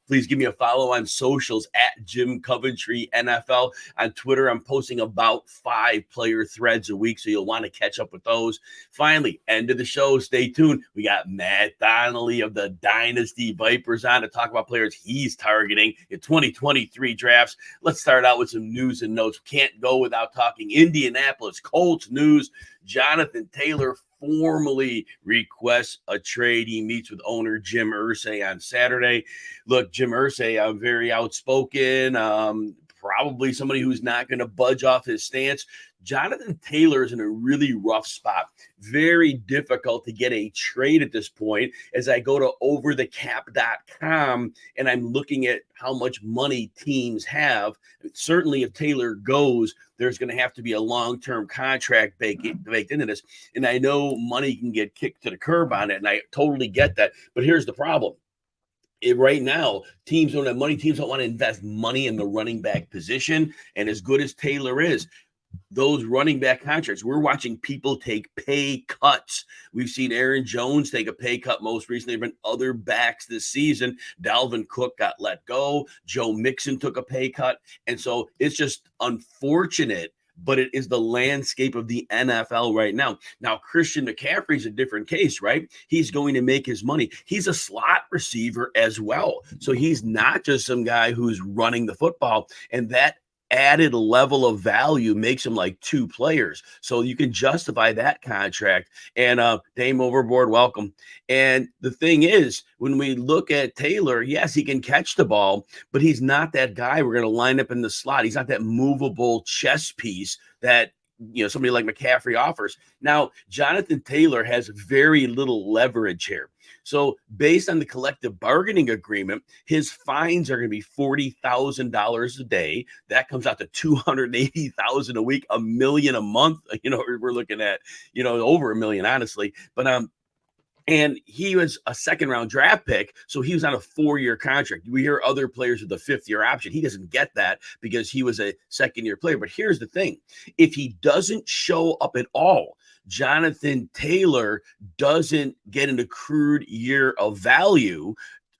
Please give me a follow on socials at Jim Coventry NFL. On Twitter, I'm posting about 5 player threads a week, so you'll want to catch up with those. Finally, end of the show. Stay tuned. We got Matt Donnelly of the Dynasty Vipers on to talk about players he's targeting in 2023 drafts. Let's start out with some news and notes. Can't go without talking Indianapolis Colts news. Jonathan Taylor formally requests a trade. He meets with owner Jim Irsay on Saturday. Look, Jim Irsay, I'm very outspoken, probably somebody who's not going to budge off his stance. Jonathan Taylor is in a really rough spot. Very difficult to get a trade at this point. As I go to overthecap.com and I'm looking at how much money teams have, certainly if Taylor goes, there's going to have to be a long-term contract baked into this. And I know money can get kicked to the curb on it, and I totally get that. But here's the problem. Right now, teams don't have money. Teams don't want to invest money in the running back position. And as good as Taylor is, those running back contracts, we're watching people take pay cuts. We've seen Aaron Jones take a pay cut most recently. There have been other backs this season. Dalvin Cook got let go. Joe Mixon took a pay cut. And so it's just unfortunate, but it is the landscape of the NFL right now. Now, Christian McCaffrey's a different case, right? He's going to make his money. He's a slot receiver as well. So he's not just some guy who's running the football. And that added level of value makes him like 2 players. So you can justify that contract. And Dame Overboard, welcome. And the thing is, when we look at Taylor, yes, he can catch the ball, but he's not that guy we're going to line up in the slot. He's not that movable chess piece that somebody like McCaffrey offers. Now, Jonathan Taylor has very little leverage here. So based on the collective bargaining agreement, his fines are going to be $40,000 a day. That comes out to $280,000 a week, $1 million a month. We're looking at, over $1 million, honestly. But and he was a second-round draft pick, so he was on a 4-year contract. We hear other players with a 5th-year option. He doesn't get that because he was a second-year player. But here's the thing. If he doesn't show up at all, Jonathan Taylor doesn't get an accrued year of value.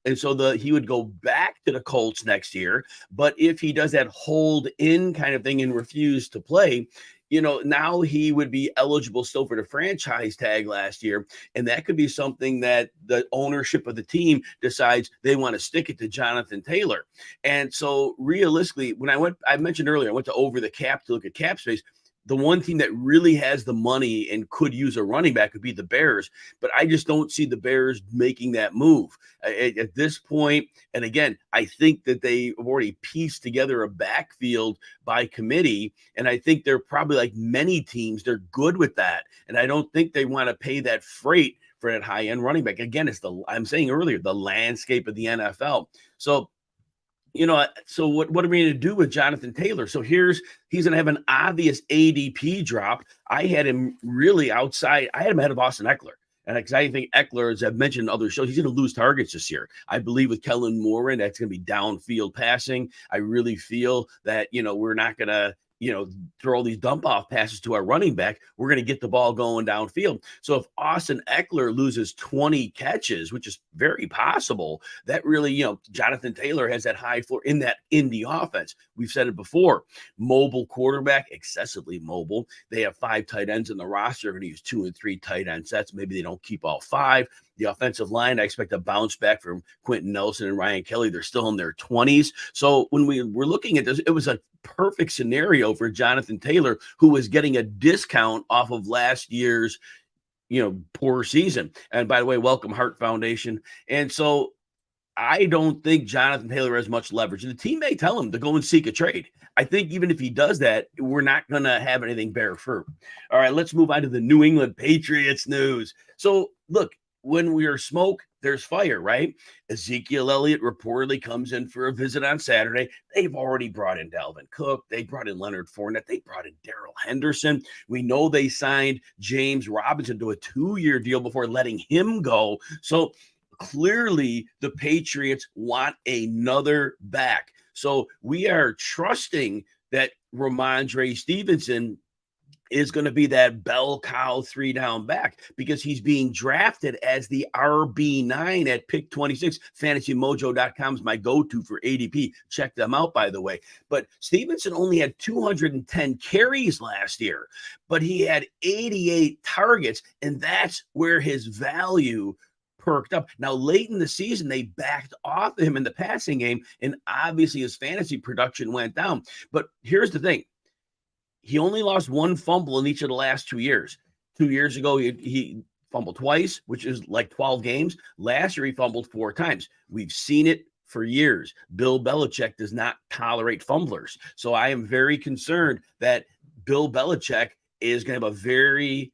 And so he would go back to the Colts next year. But if he does that hold-in kind of thing and refuse to play, now he would be eligible still for the franchise tag last year. And that could be something that the ownership of the team decides they want to stick it to Jonathan Taylor. And so realistically, I mentioned earlier, I went to Over the Cap to look at cap space. The one team that really has the money and could use a running back would be the Bears, but I just don't see the Bears making that move at this point. And again, I think that they have already pieced together a backfield by committee, and I think they're probably like many teams, they're good with that, and I don't think they want to pay that freight for that high-end running back. Again, I'm saying earlier, the landscape of the NFL. So so what are we going to do with Jonathan Taylor? So he's going to have an obvious ADP drop. I had him really outside. I had him ahead of Austin Eckler. And because I think Eckler, as I've mentioned in other shows, he's going to lose targets this year. I believe with Kellen Moore, and that's going to be downfield passing. I really feel that, we're not going to, throw all these dump off passes to our running back. We're going to get the ball going downfield. So if Austin Eckler loses 20 catches, which is very possible, that really, Jonathan Taylor has that high floor in the offense. We've said it before, mobile quarterback, excessively mobile. They have 5 tight ends in the roster. They're going to use 2 and 3 tight end sets. Maybe they don't keep all 5. The offensive line, I expect a bounce back from Quentin Nelson and Ryan Kelly. They're still in their 20s. So when we were looking at this, it was a perfect scenario for Jonathan Taylor, who was getting a discount off of last year's, poor season. And by the way, welcome Heart Foundation. And so I don't think Jonathan Taylor has much leverage. And the team may tell him to go and seek a trade. I think even if he does that, we're not going to have anything bear fruit. All right, let's move on to the New England Patriots news. So look, when we are smoke, there's fire, right? Ezekiel Elliott reportedly comes in for a visit on Saturday. They've already brought in Dalvin Cook. They brought in Leonard Fournette. They brought in Darrell Henderson. We know they signed James Robinson to a 2-year deal before letting him go. So clearly the Patriots want another back. So we are trusting that Rhamondre Stevenson is going to be that bell cow 3-down back because he's being drafted as the RB9 at pick 26. FantasyMojo.com is my go-to for ADP. Check them out, by the way. But Stevenson only had 210 carries last year, but he had 88 targets, and that's where his value perked up. Now, late in the season, they backed off him in the passing game, and obviously his fantasy production went down. But here's the thing. He only lost one fumble in each of the last 2 years. 2 years ago, he fumbled twice, which is like 12 games. Last year, he fumbled 4 times. We've seen it for years. Bill Belichick does not tolerate fumblers. So I am very concerned that Bill Belichick is going to have a very,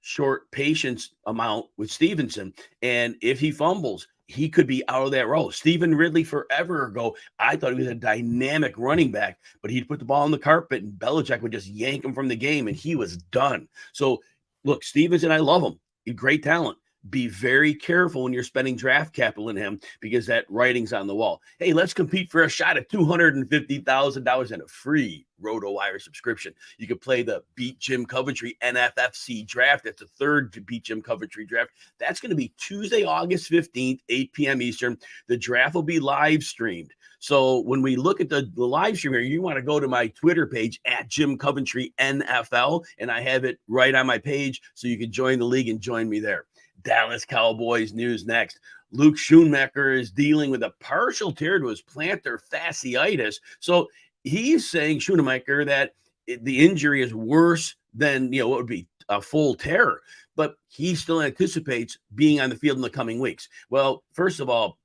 short patience amount with Stevenson. And if he fumbles, he could be out of that role. Stephen Ridley forever ago, I thought he was a dynamic running back, but he'd put the ball on the carpet and Belichick would just yank him from the game and he was done. So look, Stevenson, I love him. He's great talent. Be very careful when you're spending draft capital in him because that writing's on the wall. Hey, let's compete for a shot at $250,000 and a free RotoWire subscription. You can play the Beat Jim Coventry NFFC draft. That's the third Beat Jim Coventry draft. That's going to be Tuesday, August 15th, 8 p.m. Eastern. The draft will be live streamed. So when we look at the live stream here, you want to go to my Twitter page at Jim Coventry NFL, and I have it right on my page so you can join the league and join me there. Dallas Cowboys news next. Luke Schoonmaker is dealing with a partial tear to his plantar fasciitis. So he's saying, Schoonmaker, that the injury is worse than, what would be a full tear. But he still anticipates being on the field in the coming weeks. Well, first of all,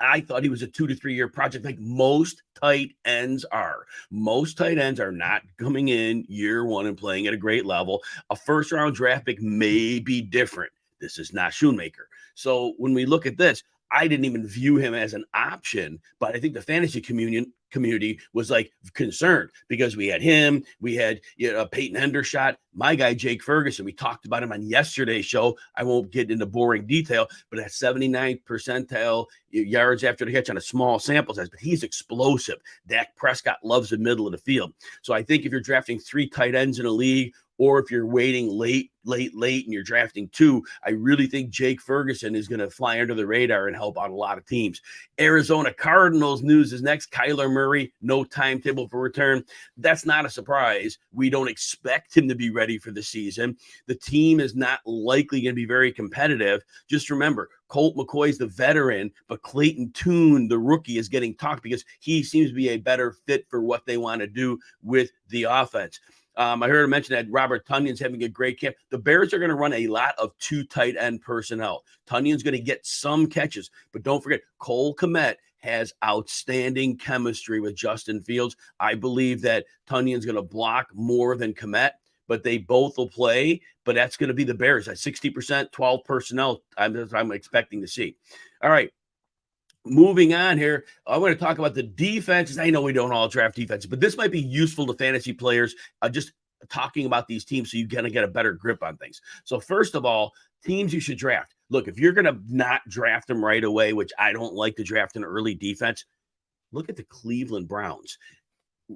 I thought he was a 2 to 3 year project like most tight ends are. Most tight ends are not coming in year one and playing at a great level. A first round draft pick may be different. This is not Schoonmaker. So when we look at this, I didn't even view him as an option, but I think the fantasy community was like concerned because we had him, we had Peyton Hendershot, my guy Jake Ferguson. We talked about him on yesterday's show. I won't get into boring detail, but at 79th percentile yards after the catch on a small sample size, but he's explosive. Dak Prescott loves the middle of the field. So I think if you're drafting 3 tight ends in a league, or if you're waiting late, and you're drafting 2, I really think Jake Ferguson is going to fly under the radar and help out a lot of teams. Arizona Cardinals news is next. Kyler Murray, no timetable for return. That's not a surprise. We don't expect him to be ready for the season. The team is not likely going to be very competitive. Just remember, Colt McCoy's the veteran, but Clayton Tune, the rookie, is getting talked because he seems to be a better fit for what they want to do with the offense. I heard him mention that Robert Tunyon's having a great camp. The Bears are going to run a lot of 2 tight end personnel. Tunyon's going to get some catches, but don't forget, Cole Kmet has outstanding chemistry with Justin Fields. I believe that Tunyon's going to block more than Kmet, but they both will play. But that's going to be the Bears at 60%, 12 personnel. I'm expecting to see. All right. Moving on here, I want to talk about the defenses. I know we don't all draft defenses, but this might be useful to fantasy players. Just talking about these teams so you kind of get a better grip on things. So first of all, teams you should draft. Look, if you're going to not draft them right away, which I don't like to draft an early defense, look at the Cleveland Browns.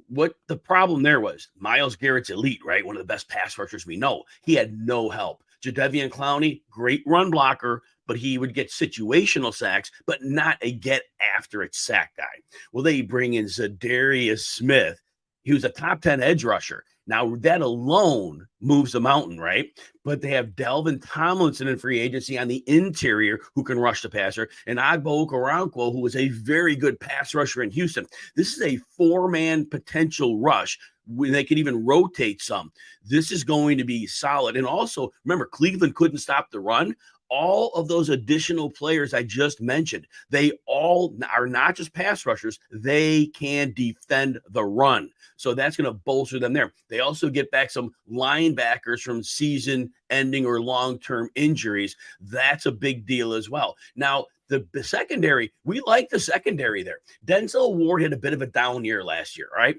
What the problem there was, Myles Garrett's elite, right? One of the best pass rushers we know. He had no help. Jadeveon Clowney, great run blocker, but he would get situational sacks, but not a get after it sack guy. Well, they bring in Zadarius Smith. He was a top 10 edge rusher. Now, that alone moves the mountain, right? But they have Delvin Tomlinson in free agency on the interior who can rush the passer, and Agbo Okoronkwo, who was a very good pass rusher in Houston. This is a 4-man potential rush. They could even rotate some. This is going to be solid. And also, remember, Cleveland couldn't stop the run. All of those additional players I just mentioned, they all are not just pass rushers. They can defend the run. So that's going to bolster them there. They also get back some linebackers from season-ending or long-term injuries. That's a big deal as well. Now, the secondary, we like the secondary there. Denzel Ward had a bit of a down year last year, right?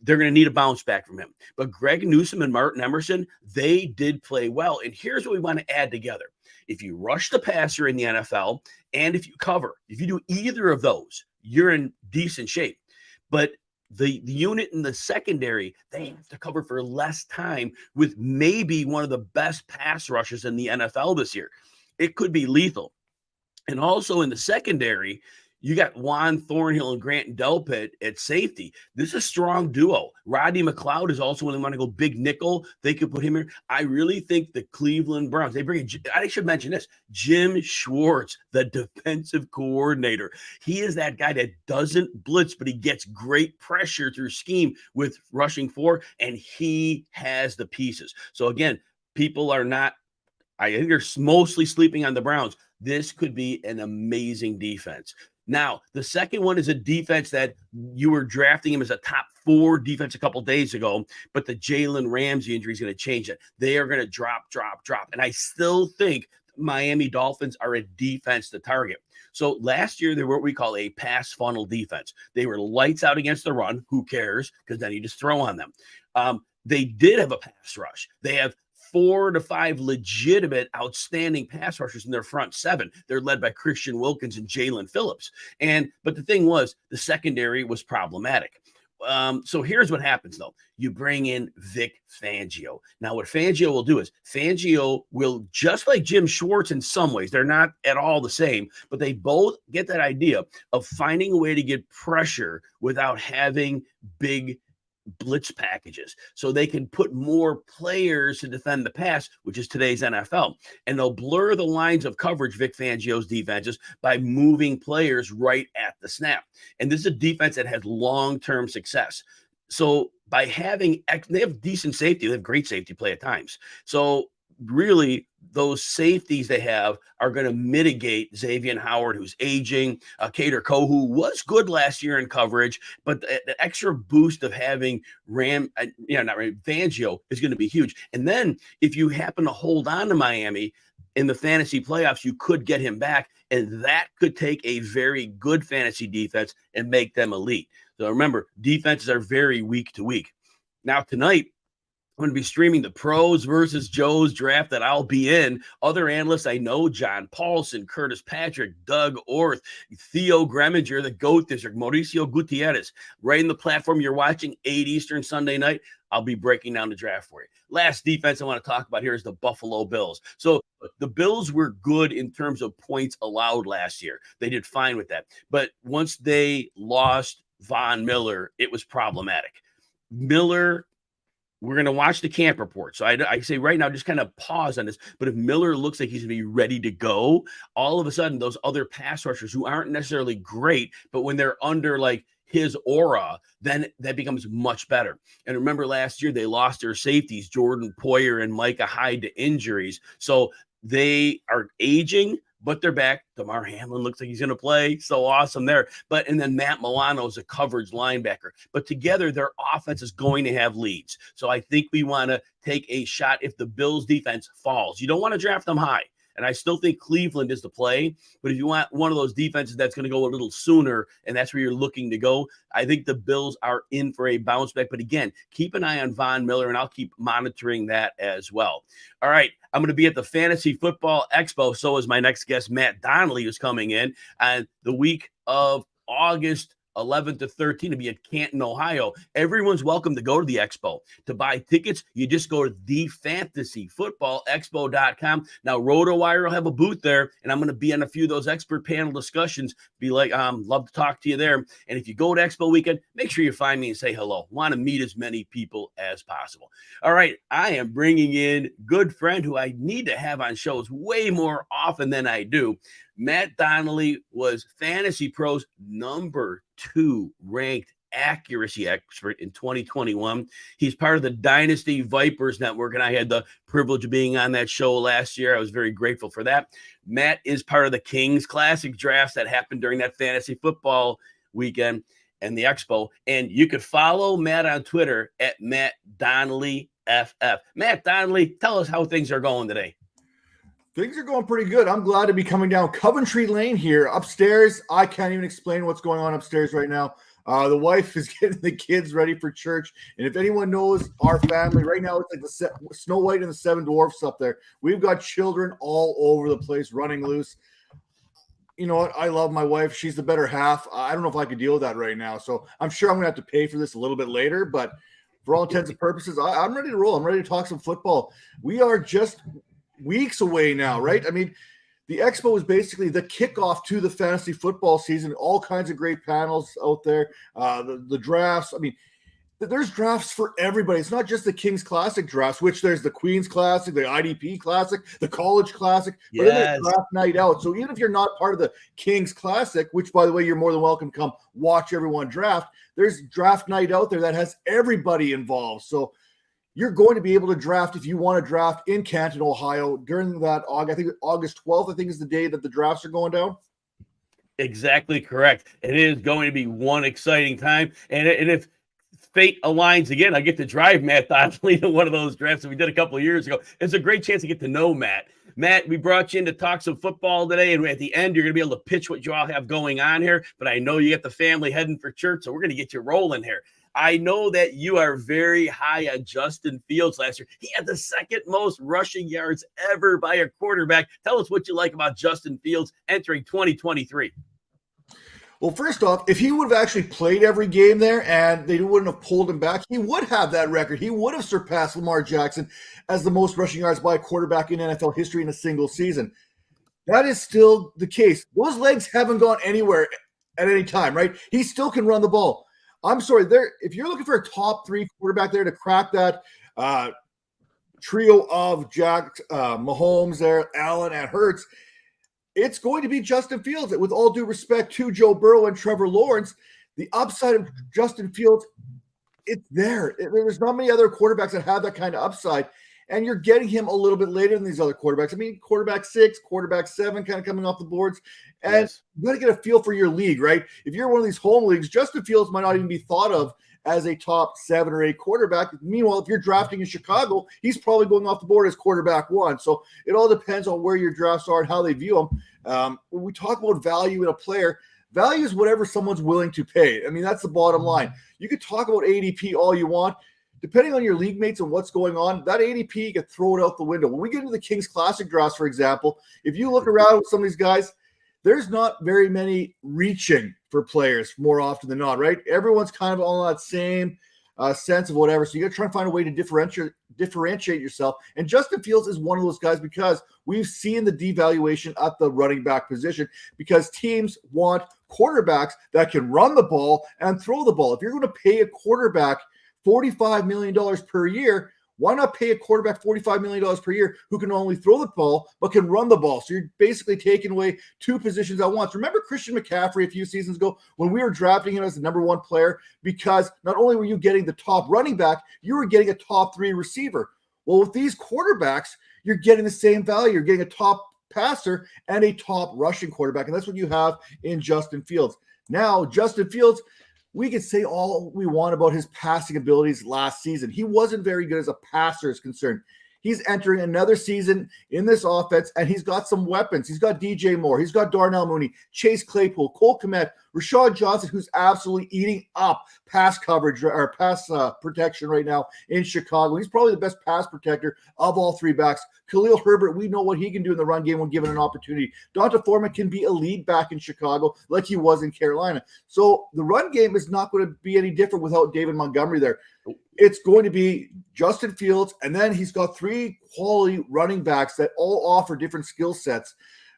They're going to need a bounce back from him. But Greg Newsome and Martin Emerson, they did play well. And here's what we want to add together. If you rush the passer in the NFL, and if you cover, if you do either of those, you're in decent shape. But the unit in the secondary, they have to cover for less time with maybe one of the best pass rushers in the NFL this year. It could be lethal. And also in the secondary, you got Juan Thornhill and Grant Delpit at safety. This is a strong duo. Rodney McLeod is also when they want to go big nickel. They could put him here. I really think the Cleveland Browns, they bring in, I should mention this, Jim Schwartz, the defensive coordinator. He is that guy that doesn't blitz, but he gets great pressure through scheme with rushing four, and he has the pieces. So again, people are not, I think they're mostly sleeping on the Browns. This could be an amazing defense. Now, the second one is a defense that you were drafting him as a top 4 defense a couple days ago, but the Jalen Ramsey injury is going to change it. They are going to drop. And I still think Miami Dolphins are a defense to target. So last year, they were what we call a pass funnel defense. They were lights out against the run. Who cares? Because then you just throw on them. They did have a pass rush. They have 4 to 5 legitimate, outstanding pass rushers in their front 7. They're led by Christian Wilkins and Jalen Phillips. But the thing was, the secondary was problematic. So here's what happens, though. You bring in Vic Fangio. Now, what Fangio will do is Fangio will, just like Jim Schwartz in some ways, they're not at all the same, but they both get that idea of finding a way to get pressure without having big blitz packages, so they can put more players to defend the pass, which is today's NFL. And they'll blur the lines of coverage, Vic Fangio's defenses, by moving players right at the snap. And this is a defense that has long-term success. So by having, they have decent safety, they have great safety play at times. So really, those safeties they have are going to mitigate Xavier Howard, who's aging. Kader Kohu was good last year in coverage, but the extra boost of having Fangio is going to be huge. And then if you happen to hold on to Miami in the fantasy playoffs, you could get him back, and that could take a very good fantasy defense and make them elite. So remember, defenses are very week to week. Now tonight, I'm going to be streaming the Pros versus Joes draft that I'll be in. Other analysts I know, John Paulson, Curtis Patrick, Doug Orth, Theo Greminger, the GOAT District, Mauricio Gutierrez. Right in the platform you're watching, 8 Eastern Sunday night, I'll be breaking down the draft for you. Last defense I want to talk about here is the Buffalo Bills. So the Bills were good in terms of points allowed last year. They did fine with that. But once they lost Von Miller, it was problematic. We're going to watch the camp report. So I say right now, just kind of pause on this. But if Miller looks like he's going to be ready to go, all of a sudden, those other pass rushers who aren't necessarily great, but when they're under like his aura, then that becomes much better. And remember last year, they lost their safeties, Jordan Poyer and Micah Hyde, to injuries. So they are aging, but they're back. Damar Hamlin looks like he's going to play. So awesome there. And then Matt Milano is a coverage linebacker. But together, their offense is going to have leads. So I think we want to take a shot if the Bills defense falls. You don't want to draft them high. And I still think Cleveland is the play. But if you want one of those defenses that's going to go a little sooner, and that's where you're looking to go, I think the Bills are in for a bounce back. But again, keep an eye on Von Miller, and I'll keep monitoring that as well. All right, I'm going to be at the Fantasy Football Expo. So is my next guest, Matt Donnelly, who's coming in. And the week of August 11th to 13th to be at Canton, Ohio. Everyone's welcome to go to the expo. To buy tickets, you just go to thefantasyfootballexpo.com. Now, RotoWire will have a booth there, and I'm going to be on a few of those expert panel discussions. Be like, love to talk to you there. And if you go to Expo Weekend, make sure you find me and say hello. Want to meet as many people as possible. All right, I am bringing in good friend who I need to have on shows way more often than I do. Matt Donnelly was Fantasy Pros number 2 ranked accuracy expert in 2021. He's part of the Dynasty Vipers Network, and I had the privilege of being on that show last year. I was very grateful for that. Matt is part of the Kings Classic drafts that happened during that fantasy football weekend and the expo. And you could follow Matt on Twitter at Matt Donnelly FF. Matt Donnelly, tell us how things are going today. Things are going pretty good. I'm glad to be coming down Coventry Lane here. Upstairs, I can't even explain what's going on upstairs right now. The wife is getting the kids ready for church. And if anyone knows our family, right now it's like the Snow White and the Seven Dwarfs up there. We've got children all over the place running loose. you know what? I love my wife. She's the better half. I don't know if I could deal with that right now. So I'm sure I'm going to have to pay for this a little bit later. But for all intents and purposes, I'm ready to roll. I'm ready to talk some football. We are just weeks away now, right? I mean, the Expo is basically the kickoff to the fantasy football season. All kinds of great panels out there. The drafts. I mean, there's drafts for everybody. It's not just the Kings Classic drafts, which there's the Queens Classic, the IDP Classic, the College Classic, but then there's draft night out. So even if you're not part of the Kings Classic, which, by the way, you're more than welcome to come watch everyone draft, there's draft night out there that has everybody involved. So you're going to be able to draft if you want to draft in Canton, Ohio during that August. I think August 12th, I think, is the day that the drafts are going down. Exactly correct. It is going to be one exciting time. And if fate aligns again, I get to drive Matt Donnelly to one of those drafts that we did a couple of years ago. It's a great chance to get to know Matt. Matt, we brought you in to talk some football today, and at the end, you're going to be able to pitch what you all have going on here, but I know you got the family heading for church, so we're going to get you rolling here. I know that you are very high on Justin Fields last year. He had the second most rushing yards ever by a quarterback. Tell us what you like about Justin Fields entering 2023. Well, first off, if he would have actually played every game there and they wouldn't have pulled him back, he would have that record. He would have surpassed Lamar Jackson as the most rushing yards by a quarterback in NFL history in a single season. That is still the case. Those legs haven't gone anywhere at any time, right? He still can run the ball. I'm sorry, if you're looking for a top three quarterback there to crack that trio of Mahomes there, Allen, and Hurts, it's going to be Justin Fields. With all due respect to Joe Burrow and Trevor Lawrence, the upside of Justin Fields, it's there. There's not many other quarterbacks that have that kind of upside, and you're getting him a little bit later than these other quarterbacks. I mean, quarterback 6, quarterback 7 kind of coming off the boards, and you got to get a feel for your league, right? If you're one of these home leagues, Justin Fields might not even be thought of as a top 7 or 8 quarterback. Meanwhile, if you're drafting in Chicago, he's probably going off the board as quarterback 1. So it all depends on where your drafts are and how they view them. When we talk about value in a player, value is whatever someone's willing to pay. I mean, that's the bottom line. You could talk about ADP all you want. Depending on your league mates and what's going on, that ADP, you could throw it out the window. When we get into the Kings Classic drafts, for example, if you look around with some of these guys, there's not very many reaching for players more often than not, right? Everyone's kind of on that same sense of whatever. So you got to try and find a way to differentiate yourself. And Justin Fields is one of those guys because we've seen the devaluation at the running back position because teams want quarterbacks that can run the ball and throw the ball. If you're going to pay a quarterback $45 million per year, why not pay a quarterback $45 million per year who can not only throw the ball, but can run the ball? So you're basically taking away 2 positions at once. Remember Christian McCaffrey a few seasons ago when we were drafting him as the number 1 player because not only were you getting the top running back, you were getting a top 3 receiver. Well, with these quarterbacks, you're getting the same value. You're getting a top passer and a top rushing quarterback, and that's what you have in Justin Fields. Now, Justin Fields, we could say all we want about his passing abilities last season. He wasn't very good as a passer is concerned. He's entering another season in this offense, and he's got some weapons. He's got DJ Moore. He's got Darnell Mooney, Chase Claypool, Cole Kmet, Rashaad Johnson, who's absolutely eating up pass coverage or pass protection right now in Chicago. He's probably the best pass protector of all 3 backs. Khalil Herbert, we know what he can do in the run game when given an opportunity. Donta Foreman can be a lead back in Chicago like he was in Carolina. So the run game is not going to be any different without David Montgomery there. It's going to be Justin Fields, and then he's got 3 quality running backs that all offer different skill sets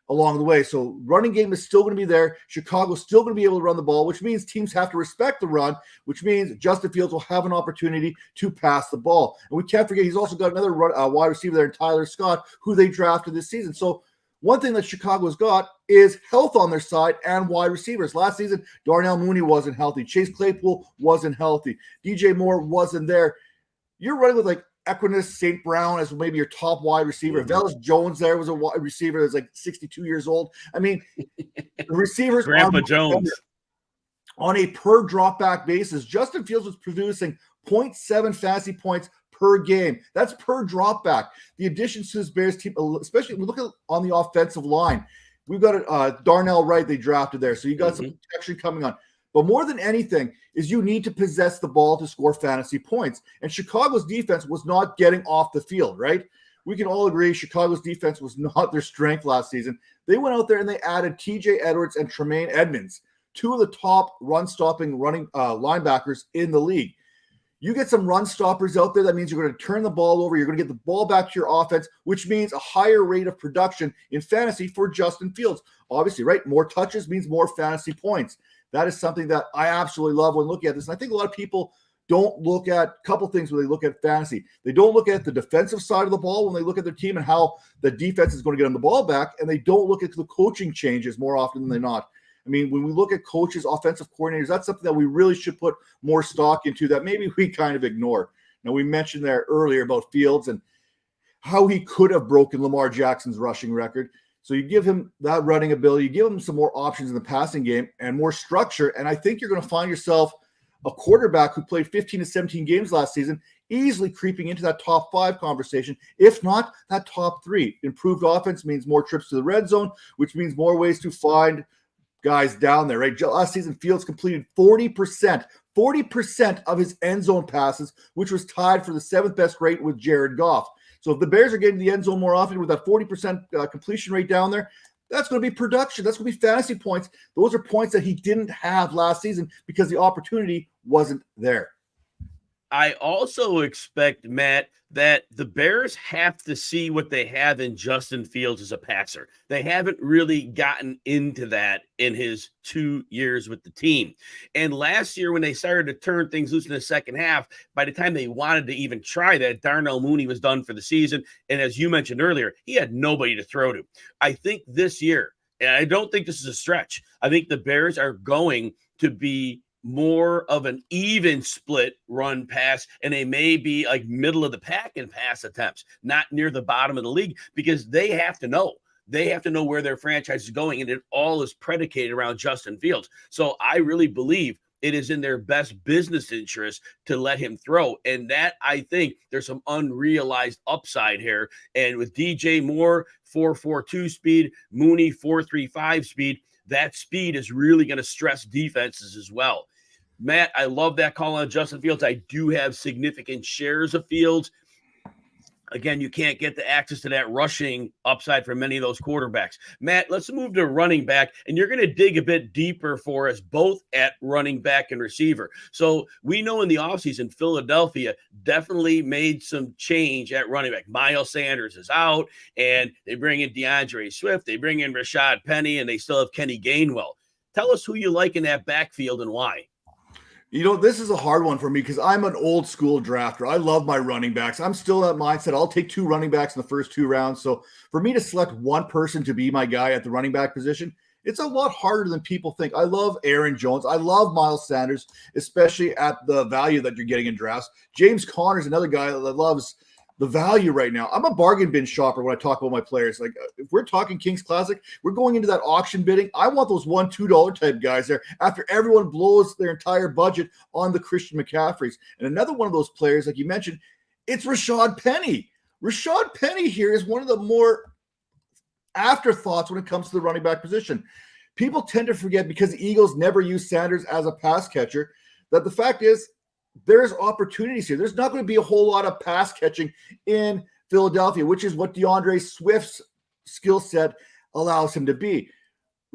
along the way. So running game is still going to be there. Chicago's still going to be able to run the ball, which means teams have to respect the run, which means Justin Fields will have an opportunity to pass the ball. And we can't forget he's also got another wide receiver there in Tyler Scott, who they drafted this season. So one thing that Chicago's got is health on their side and wide receivers. Last season, Darnell Mooney wasn't healthy. Chase Claypool wasn't healthy. DJ Moore wasn't there. You're running with like Equinus St. Brown as maybe your top wide receiver. Velus Jones there was a wide receiver that's like 62 years old. I mean, the receivers Grandpa Jones on a per drop back basis. Justin Fields was producing 0.7 fantasy points per game. That's per drop back. The additions to this Bears team, especially when we look at on the offensive line, we've got Darnell Wright they drafted there. So you got some protection coming on. But more than anything is you need to possess the ball to score fantasy points. And Chicago's defense was not getting off the field, right? we can all agree Chicago's defense was not their strength last season. They went out there and they added TJ Edwards and Tremaine Edmonds, two of the top run-stopping running linebackers in the league. You get some run stoppers out there, that means you're going to turn the ball over. You're going to get the ball back to your offense, which means a higher rate of production in fantasy for Justin Fields. Obviously, right? More touches means more fantasy points. That is something that I absolutely love when looking at this. And I think a lot of people don't look at a couple things when they look at fantasy. They don't look at the defensive side of the ball when they look at their team and how the defense is going to get them the ball back. And they don't look at the coaching changes more often than not. I mean, when we look at coaches, offensive coordinators, that's something that we really should put more stock into that maybe we kind of ignore. Now, we mentioned there earlier about Fields and how he could have broken Lamar Jackson's rushing record. So you give him that running ability, you give him some more options in the passing game and more structure. And I think you're going to find yourself a quarterback who played 15 to 17 games last season, easily creeping into that top 5 conversation, if not that top 3. Improved offense means more trips to the red zone, which means more ways to find guys down there, right? Last season, Fields completed 40% of his end zone passes, which was tied for the 7th best rate with Jared Goff. So if the Bears are getting the end zone more often with that 40% completion rate down there, that's going to be production. That's going to be fantasy points. Those are points that he didn't have last season because the opportunity wasn't there. I also expect, Matt, that the Bears have to see what they have in Justin Fields as a passer. They haven't really gotten into that in his 2 years with the team. And last year, when they started to turn things loose in the second half, by the time they wanted to even try that, Darnell Mooney was done for the season. And as you mentioned earlier, he had nobody to throw to. I think this year, and I don't think this is a stretch, I think the Bears are going to be more of an even split run pass, and they may be like middle of the pack in pass attempts, not near the bottom of the league, because they have to know where their franchise is going, and it all is predicated around Justin Fields. So I really believe it is in their best business interest to let him throw. And that, I think there's some unrealized upside here. And with DJ Moore, 4.42 speed, Mooney, 4.35 speed, that speed is really going to stress defenses as well. Matt, I love that call on Justin Fields. I do have significant shares of Fields. Again, you can't get the access to that rushing upside for many of those quarterbacks. Matt, let's move to running back, and you're going to dig a bit deeper for us, both at running back and receiver. So we know in the offseason, Philadelphia definitely made some change at running back. Miles Sanders is out, and they bring in DeAndre Swift. They bring in Rashaad Penny, and they still have Kenny Gainwell. Tell us who you like in that backfield and why. You know, this is a hard one for me because I'm an old school drafter. I love my running backs. I'm still that mindset. I'll take 2 running backs in the first 2 rounds. So for me to select one person to be my guy at the running back position, it's a lot harder than people think. I love Aaron Jones. I love Miles Sanders, especially at the value that you're getting in drafts. James Conner is another guy that loves the value right now. I'm a bargain bin shopper when I talk about my players. Like, if we're talking Kings Classic, we're going into that auction bidding. I want those $1, $2 type guys there after everyone blows their entire budget on the Christian McCaffreys. And another one of those players, like you mentioned, it's Rashaad Penny. Rashaad Penny here is one of the more afterthoughts when it comes to the running back position. People tend to forget, because the Eagles never used Sanders as a pass catcher, that the fact is, there's opportunities here. There's not going to be a whole lot of pass catching in Philadelphia, which is what DeAndre Swift's skill set allows him to be.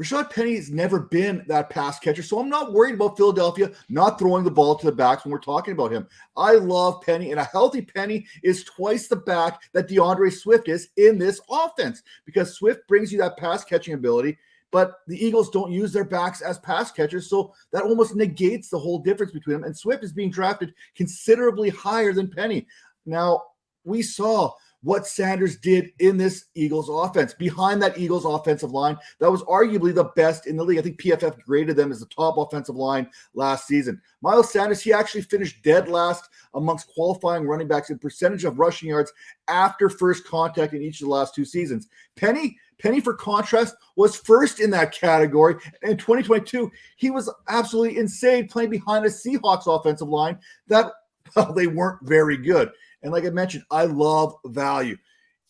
Rashaad Penny has never been that pass catcher, so I'm not worried about Philadelphia not throwing the ball to the backs when we're talking about him. I love Penny, and a healthy Penny is twice the back that DeAndre Swift is in this offense, because Swift brings you that pass catching ability, but the Eagles don't use their backs as pass catchers, so that almost negates the whole difference between them. And Swift is being drafted considerably higher than Penny. Now, we saw what Sanders did in this Eagles offense. Behind that Eagles offensive line, that was arguably the best in the league. I think PFF graded them as the top offensive line last season. Miles Sanders, he actually finished dead last amongst qualifying running backs in percentage of rushing yards after first contact in each of the last 2 seasons. Penny, for contrast, was first in that category. In 2022, he was absolutely insane playing behind a Seahawks offensive line that, well, they weren't very good. And like I mentioned, I love value.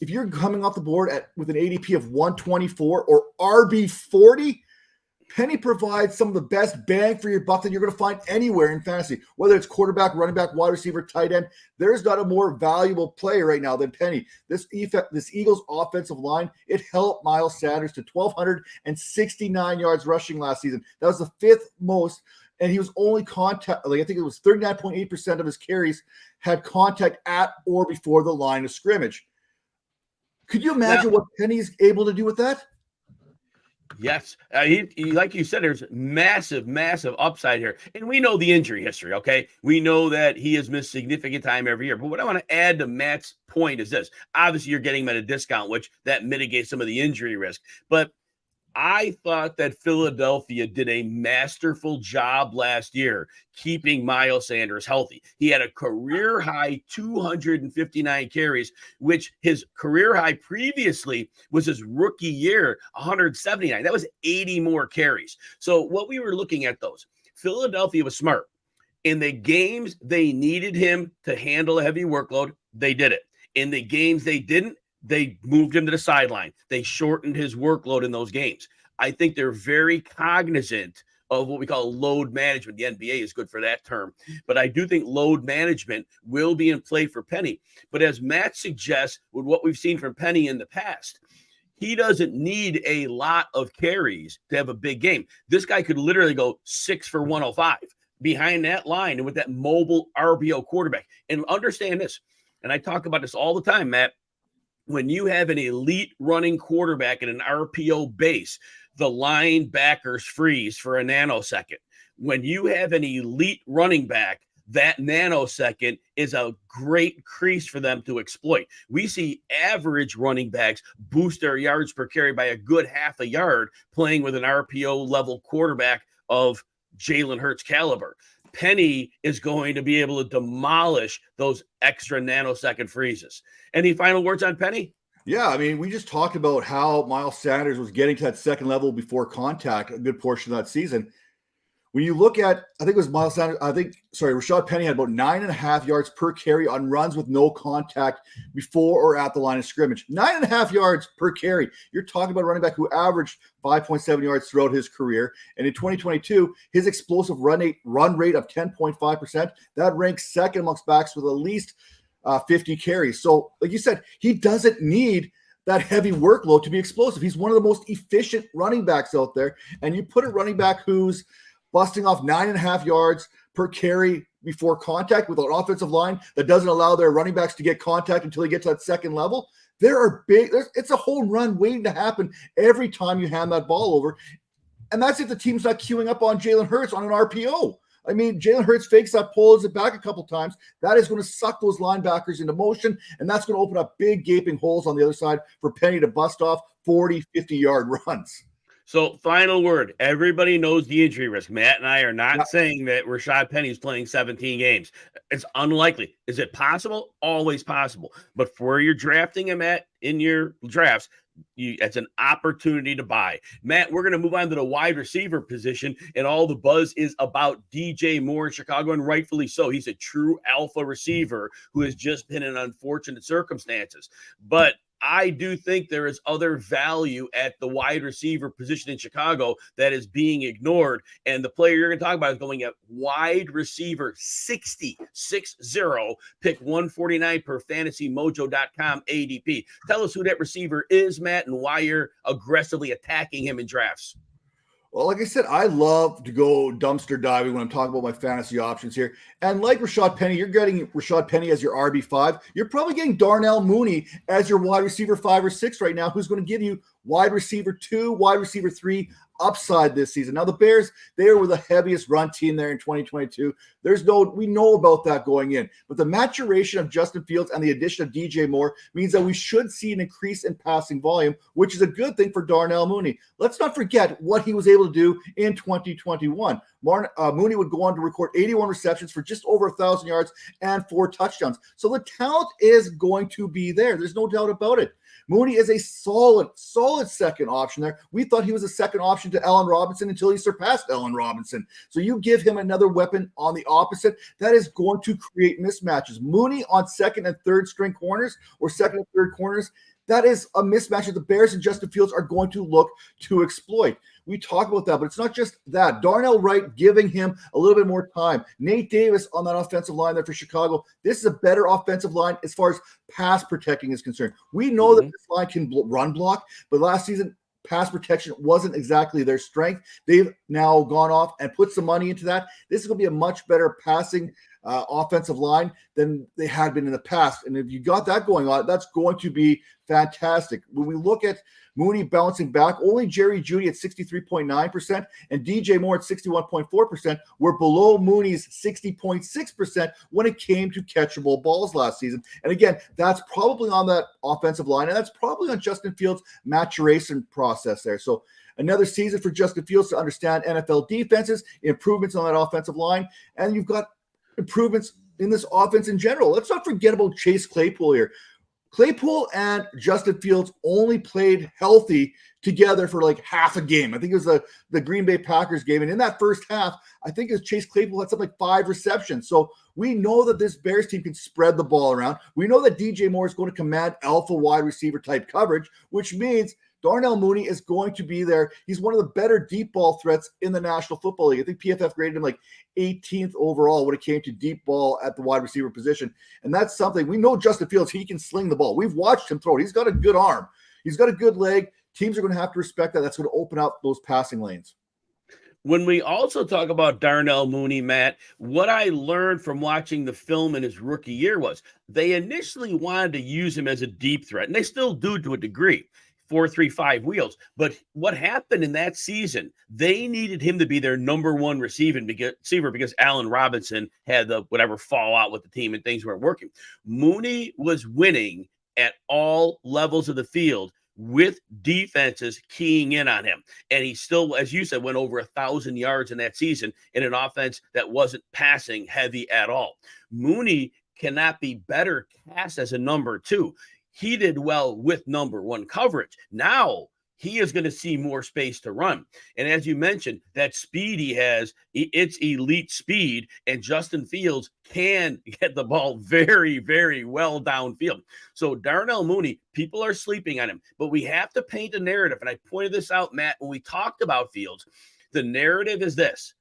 If you're coming off the board with an ADP of 124 or RB40, Penny provides some of the best bang for your buck that you're going to find anywhere in fantasy, whether it's quarterback, running back, wide receiver, tight end. There's not a more valuable player right now than Penny. This Eagles offensive line, it helped Miles Sanders to 1,269 yards rushing last season. That was the 5th most, and he was only contact, I think it was 39.8% of his carries had contact at or before the line of scrimmage. Could you imagine what Penny's able to do with that? Yes. He, like you said, there's massive upside here. And we know the injury history, okay? We know that he has missed significant time every year. But what I want to add to Matt's point is this. Obviously, you're getting him at a discount, which that mitigates some of the injury risk. But I thought that Philadelphia did a masterful job last year keeping Miles Sanders healthy. He had a career-high 259 carries, which his career high previously was his rookie year, 179. That was 80 more carries. So what we were looking at those, Philadelphia was smart. In the games they needed him to handle a heavy workload, they did it. In the games they didn't, they moved him to the sideline. They shortened his workload in those games. I think they're very cognizant of what we call load management. The NBA is good for that term. But I do think load management will be in play for Penny. But as Matt suggests, with what we've seen from Penny in the past, he doesn't need a lot of carries to have a big game. This guy could literally go 6 for 105 behind that line and with that mobile RPO quarterback. And understand this, and I talk about this all the time, Matt. When you have an elite running quarterback in an RPO base, the linebackers freeze for a nanosecond. When you have an elite running back, that nanosecond is a great crease for them to exploit. We see average running backs boost their yards per carry by a good half a yard playing with an RPO level quarterback of Jalen Hurts caliber. Penny is going to be able to demolish those extra nanosecond freezes. Any final words on Penny? Yeah, I mean, we just talked about how Miles Sanders was getting to that second level before contact a good portion of that season. When you look at, I think it was Miles Sanders, Rashaad Penny had about 9.5 yards per carry on runs with no contact before or at the line of scrimmage. 9.5 yards per carry. You're talking about a running back who averaged 5.7 yards throughout his career. And in 2022, his explosive run rate of 10.5%, that ranks second amongst backs with at least 50 carries. So, like you said, he doesn't need that heavy workload to be explosive. He's one of the most efficient running backs out there. And you put a running back who's busting off 9.5 yards per carry before contact with an offensive line that doesn't allow their running backs to get contact until they get to that second level. It's a home run waiting to happen every time you hand that ball over. And that's if the team's not queuing up on Jalen Hurts on an RPO. I mean, Jalen Hurts fakes that, pulls it back a couple times. That is going to suck those linebackers into motion, and that's going to open up big gaping holes on the other side for Penny to bust off 40, 50-yard runs. So, final word. Everybody knows the injury risk. Matt and I are not saying that Rashaad Penny is playing 17 games. It's unlikely. Is it possible? Always possible. But for your drafting him in your drafts, it's an opportunity to buy. Matt, we're going to move on to the wide receiver position, and all the buzz is about DJ Moore in Chicago, and rightfully so. He's a true alpha receiver who has just been in unfortunate circumstances. But I do think there is other value at the wide receiver position in Chicago that is being ignored. And the player you're going to talk about is going at wide receiver 60, pick 149 per fantasymojo.com ADP. Tell us who that receiver is, Matt, and why you're aggressively attacking him in drafts. Well, like I said, I love to go dumpster diving when I'm talking about my fantasy options here. And like Rashaad Penny, you're getting Rashaad Penny as your RB5. You're probably getting Darnell Mooney as your wide receiver 5 or 6 right now, who's going to give you wide receiver 2, wide receiver 3 upside this season. Now, the Bears, they were the heaviest run team there in 2022. We know about that going in. But the maturation of Justin Fields and the addition of DJ Moore means that we should see an increase in passing volume, which is a good thing for Darnell Mooney. Let's not forget what he was able to do in 2021. Mooney would go on to record 81 receptions for just over 1,000 yards and 4 touchdowns. So the talent is going to be there. There's no doubt about it. Mooney is a solid second option there. We thought he was a second option to Allen Robinson until he surpassed Allen Robinson. So you give him another weapon on the opposite, that is going to create mismatches. Mooney on second and third string corners or second and third corners, that is a mismatch that the Bears and Justin Fields are going to look to exploit. We talk about that, but it's not just that. Darnell Wright giving him a little bit more time. Nate Davis on that offensive line there for Chicago. This is a better offensive line as far as pass protecting is concerned. We know that this line can run block, but last season, pass protection wasn't exactly their strength. They've now gone off and put some money into that. This is going to be a much better passing offensive line than they had been in the past. And if you got that going on, that's going to be fantastic. When we look at Mooney bouncing back, only Jerry Jeudy at 63.9% and DJ Moore at 61.4% were below Mooney's 60.6% when it came to catchable balls last season. And again, that's probably on that offensive line, and that's probably on Justin Fields' maturation process there. So another season for Justin Fields to understand NFL defenses, improvements on that offensive line, and you've got improvements in this offense in general. Let's not forget about Chase Claypool here. Claypool and Justin Fields only played healthy together for like half a game. I think it was the Green Bay Packers game. And in that first half, I think it was Chase Claypool had something like 5 receptions. So we know that this Bears team can spread the ball around. We know that DJ Moore is going to command alpha wide receiver type coverage, which means Darnell Mooney is going to be there. He's one of the better deep ball threats in the National Football League. I think PFF graded him like 18th overall when it came to deep ball at the wide receiver position. And that's something we know Justin Fields, he can sling the ball. We've watched him throw it. He's got a good arm. He's got a good leg. Teams are going to have to respect that. That's going to open up those passing lanes. When we also talk about Darnell Mooney, Matt, what I learned from watching the film in his rookie year was they initially wanted to use him as a deep threat, and they still do to a degree. 4-3-5 wheels. But what happened in that season, they needed him to be their number one receiver because Allen Robinson had the whatever fallout with the team and things weren't working. Mooney was winning at all levels of the field with defenses keying in on him. And he still, as you said, went over 1,000 yards in that season in an offense that wasn't passing heavy at all. Mooney cannot be better cast as a number two. He did well with number one coverage. Now he is going to see more space to run. And as you mentioned, that speed he has, it's elite speed, and Justin Fields can get the ball very, very well downfield. So Darnell Mooney, people are sleeping on him, but we have to paint a narrative. And I pointed this out, Matt, when we talked about Fields. The narrative is this.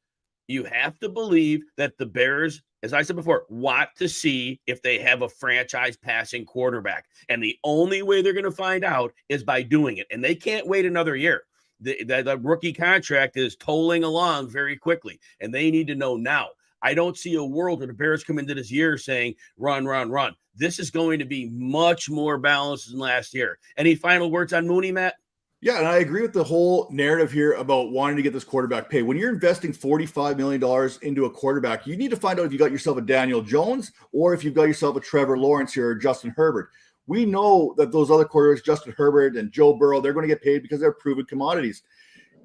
You have to believe that the Bears, as I said before, want to see if they have a franchise passing quarterback. And the only way they're going to find out is by doing it. And they can't wait another year. The rookie contract is tolling along very quickly, and they need to know now. I don't see a world where the Bears come into this year saying, run, run, run. This is going to be much more balanced than last year. Any final words on Mooney, Matt? Yeah, and I agree with the whole narrative here about wanting to get this quarterback paid. When you're investing $45 million into a quarterback, you need to find out if you got yourself a Daniel Jones or if you've got yourself a Trevor Lawrence here or Justin Herbert. We know that those other quarterbacks, Justin Herbert and Joe Burrow, they're going to get paid because they're proven commodities.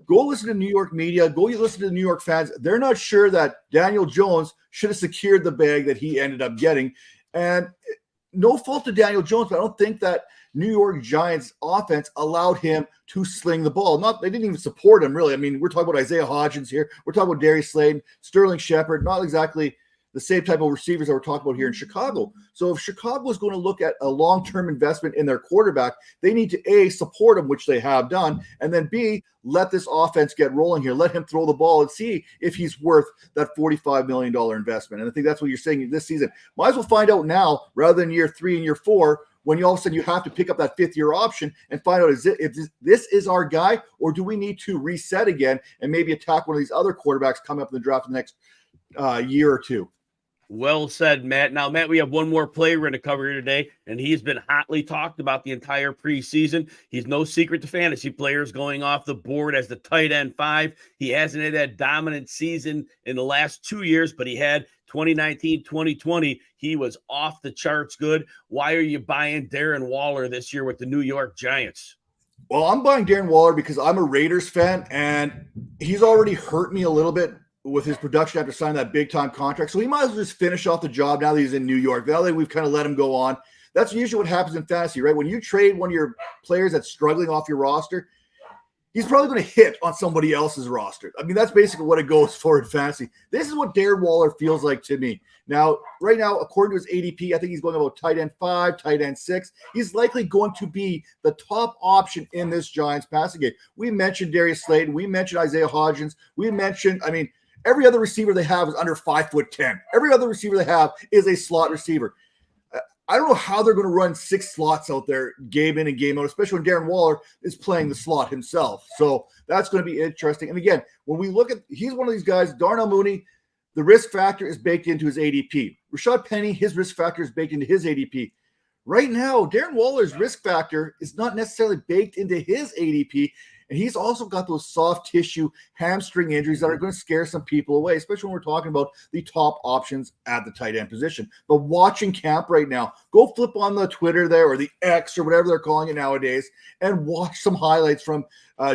Go listen to New York media. Go listen to the New York fans. They're not sure that Daniel Jones should have secured the bag that he ended up getting. And no fault to Daniel Jones, but I don't think that New York Giants offense allowed him to sling the ball. They didn't even support him, really. I mean, we're talking about Isaiah Hodgins here. We're talking about Darius Slayton, Sterling Shepard, not exactly the same type of receivers that we're talking about here in Chicago. So if Chicago is going to look at a long-term investment in their quarterback, they need to, A, support him, which they have done, and then B, let this offense get rolling here. Let him throw the ball and see if he's worth that $45 million investment. And I think that's what you're saying this season. Might as well find out now rather than year 3 and year 4, when you all of a sudden you have to pick up that 5th-year option and find out if this is our guy, or do we need to reset again and maybe attack one of these other quarterbacks coming up in the draft in the next year or two. Well said, Matt. Now, Matt, we have one more player we're going to cover here today, and he's been hotly talked about the entire preseason. He's no secret to fantasy players going off the board as the tight end 5. He hasn't had that dominant season in the last 2 years, but he had 2019, 2020. He was off the charts good. Why are you buying Darren Waller this year with the New York Giants? Well, I'm buying Darren Waller because I'm a Raiders fan, and he's already hurt me a little bit with his production after signing that big-time contract. So he might as well just finish off the job now that he's in New York. Now that we've kind of let him go on. That's usually what happens in fantasy, right? When you trade one of your players that's struggling off your roster, he's probably going to hit on somebody else's roster. I mean, that's basically what it goes for in fantasy. This is what Darren Waller feels like to me. Now, right now, according to his ADP, I think he's going about tight end 5, tight end 6. He's likely going to be the top option in this Giants passing game. We mentioned Darius Slayton. We mentioned Isaiah Hodgins. We mentioned, every other receiver they have is under 5'10". Every other receiver they have is a slot receiver. I don't know how they're going to run 6 slots out there game in and game out, especially when Darren Waller is playing the slot himself. So that's going to be interesting. And again, when we look at, he's one of these guys, Darnell Mooney, the risk factor is baked into his ADP. Rashaad Penny, his risk factor is baked into his ADP. Right now, Darren Waller's risk factor is not necessarily baked into his ADP. And he's also got those soft tissue hamstring injuries that are going to scare some people away, especially when we're talking about the top options at the tight end position. But watching camp right now, go flip on the Twitter there or the X or whatever they're calling it nowadays and watch some highlights from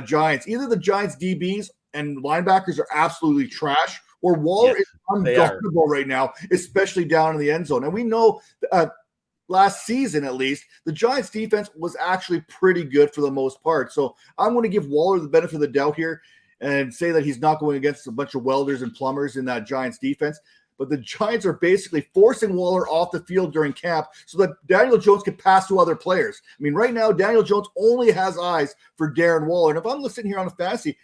Giants. Either the Giants DBs and linebackers are absolutely trash, or Waller is unguardable right now, especially down in the end zone. And we know last season, at least, the Giants defense was actually pretty good for the most part. So I'm going to give Waller the benefit of the doubt here and say that he's not going against a bunch of welders and plumbers in that Giants defense. But the Giants are basically forcing Waller off the field during camp so that Daniel Jones can pass to other players. Right now, Daniel Jones only has eyes for Darren Waller. And if I'm sitting here on a fantasy,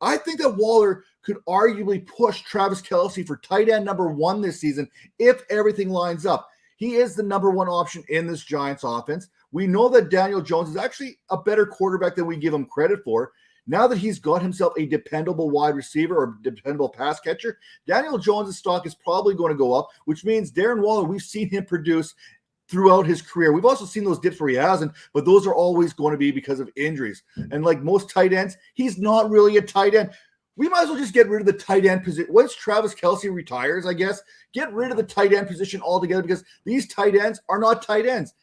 I think that Waller could arguably push Travis Kelce for tight end number 1 this season if everything lines up. He is the number 1 option in this Giants offense. We know that Daniel Jones is actually a better quarterback than we give him credit for. Now that he's got himself a dependable wide receiver or dependable pass catcher, Daniel Jones' stock is probably going to go up, which means Darren Waller, we've seen him produce throughout his career. We've also seen those dips where he hasn't, but those are always going to be because of injuries. And like most tight ends, he's not really a tight end. We might as well just get rid of the tight end position. Once Travis Kelce retires, I guess, get rid of the tight end position altogether because these tight ends are not tight ends.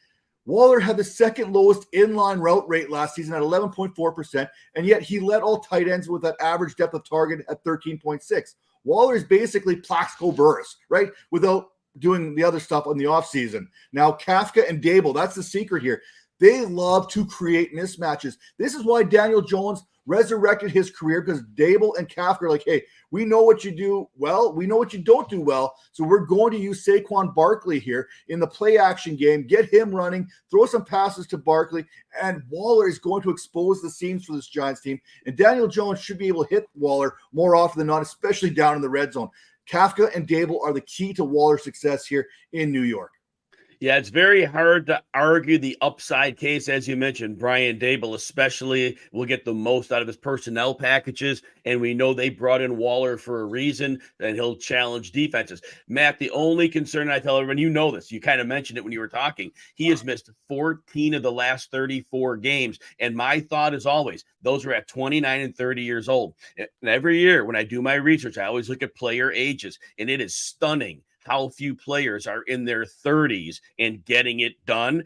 Waller had the second lowest inline route rate last season at 11.4%, and yet he led all tight ends with that average depth of target at 13.6. Waller is basically Plaxico Burress, right, without doing the other stuff on the offseason. Now, Kafka and Dable, that's the secret here. They love to create mismatches. This is why Daniel Jones resurrected his career, because Dable and Kafka are like, hey, we know what you do well. We know what you don't do well. So we're going to use Saquon Barkley here in the play action game, get him running, throw some passes to Barkley, and Waller is going to expose the seams for this Giants team. And Daniel Jones should be able to hit Waller more often than not, especially down in the red zone. Kafka and Dable are the key to Waller's success here in New York. Yeah, it's very hard to argue the upside case. As you mentioned, Brian Dable especially will get the most out of his personnel packages, and we know they brought in Waller for a reason, and he'll challenge defenses. Matt, the only concern I tell everyone, you know this, you kind of mentioned it when you were talking, he has missed 14 of the last 34 games, and my thought is always, those are at 29 and 30 years old. And every year when I do my research, I always look at player ages, and it is stunning how few players are in their 30s and getting it done.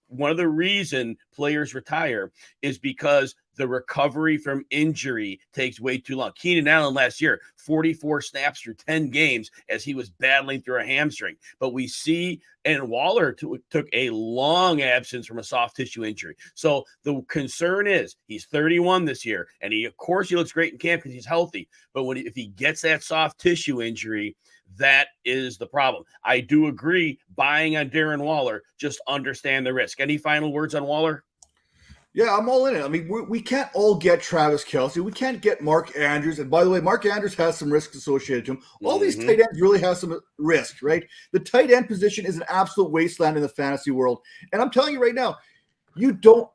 One of the reason players retire is because the recovery from injury takes way too long. Keenan Allen last year, 44 snaps through 10 games as he was battling through a hamstring. But we see, and Waller took a long absence from a soft tissue injury. So the concern is he's 31 this year, and of course he looks great in camp because he's healthy. But if he gets that soft tissue injury, that is the problem. I do agree, buying on Darren Waller, just understand the risk. Any final words on Waller? Yeah, I'm all in it. We can't all get Travis Kelce. We can't get Mark Andrews. And by the way, Mark Andrews has some risks associated to him. All these tight ends really have some risk, right? The tight end position is an absolute wasteland in the fantasy world. And I'm telling you right now,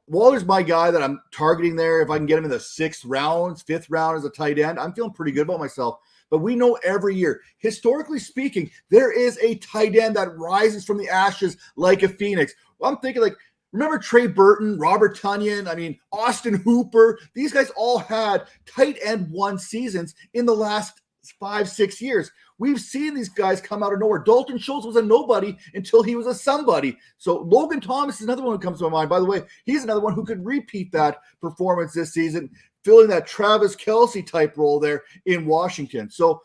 Waller's my guy that I'm targeting there. If I can get him in the 6th round, 5th round as a tight end, I'm feeling pretty good about myself. But we know every year, historically speaking, there is a tight end that rises from the ashes like a phoenix. Well, I'm thinking remember Trey Burton, Robert Tonyan, Austin Hooper? These guys all had tight end 1 seasons in the last 5-6 years. We've seen these guys come out of nowhere. Dalton Schultz was a nobody until he was a somebody. So Logan Thomas is another one who comes to my mind. By the way, he's another one who could repeat that performance this season, filling that Travis Kelce type role there in Washington. So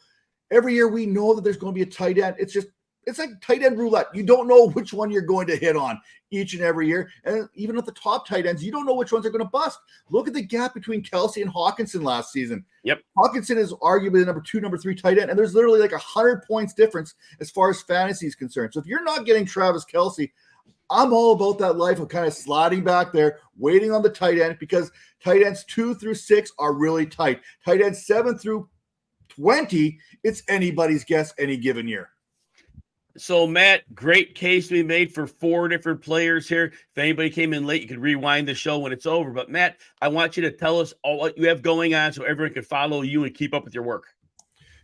every year we know that there's going to be a tight end. It's just it's like tight end roulette. You don't know which one you're going to hit on each and every year. And even at the top tight ends, you don't know which ones are going to bust. Look at the gap between Kelsey and Hawkinson last season. Yep. Hawkinson is arguably the number 2, number 3 tight end, and there's literally like 100 points difference as far as fantasy is concerned. So if you're not getting Travis Kelsey, I'm all about that life of kind of sliding back there, waiting on the tight end, because tight ends 2 through 6 are really tight. Tight ends 7 through 20, it's anybody's guess any given year. So, Matt, great case to be made for 4 different players here. If anybody came in late, you could rewind the show when it's over. But, Matt, I want you to tell us all what you have going on so everyone can follow you and keep up with your work.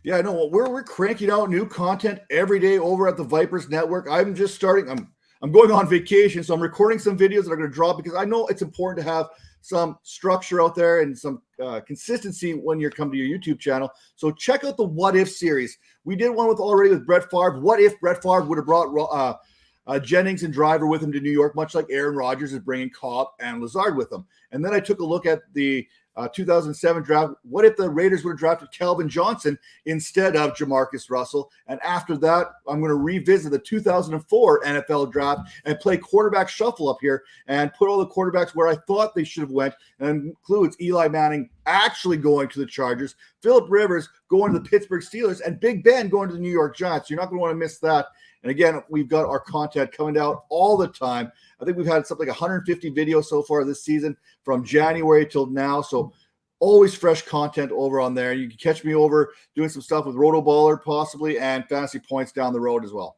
Yeah, no, we're cranking out new content every day over at the Vipers Network. I'm just starting. I'm going on vacation, so I'm recording some videos that are going to drop because I know it's important to have some structure out there and some consistency when you come to your YouTube channel. So check out the What If series. We did one with Brett Favre. What if Brett Favre would have brought Jennings and Driver with him to New York, much like Aaron Rodgers is bringing Cobb and Lazard with him. And then I took a look at the 2007 draft. What if the Raiders would have drafted Calvin Johnson instead of Jamarcus Russell? And after that, I'm going to revisit the 2004 NFL draft and play quarterback shuffle up here and put all the quarterbacks where I thought they should have went, and includes Eli Manning actually going to the Chargers, Phillip Rivers going to the Pittsburgh Steelers, and Big Ben going to the New York Giants. You're not going to want to miss that. And again, we've got our content coming out all the time. I think we've had something like 150 videos so far this season from January till now. So always fresh content over on there. You can catch me over doing some stuff with RotoBaller possibly and Fantasy Points down the road as well.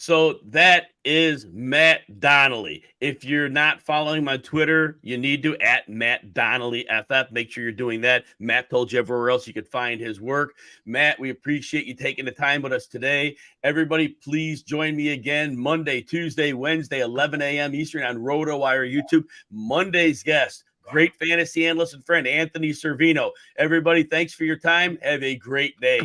So that is Matt Donnelly. If you're not following him on Twitter, you need to at Matt Donnelly FF. Make sure you're doing that. Matt told you everywhere else you could find his work. Matt, we appreciate you taking the time with us today. Everybody, please join me again Monday, Tuesday, Wednesday, 11 a.m. Eastern on RotoWire YouTube. Monday's guest, great fantasy analyst and friend, Anthony Servino. Everybody, thanks for your time. Have a great day.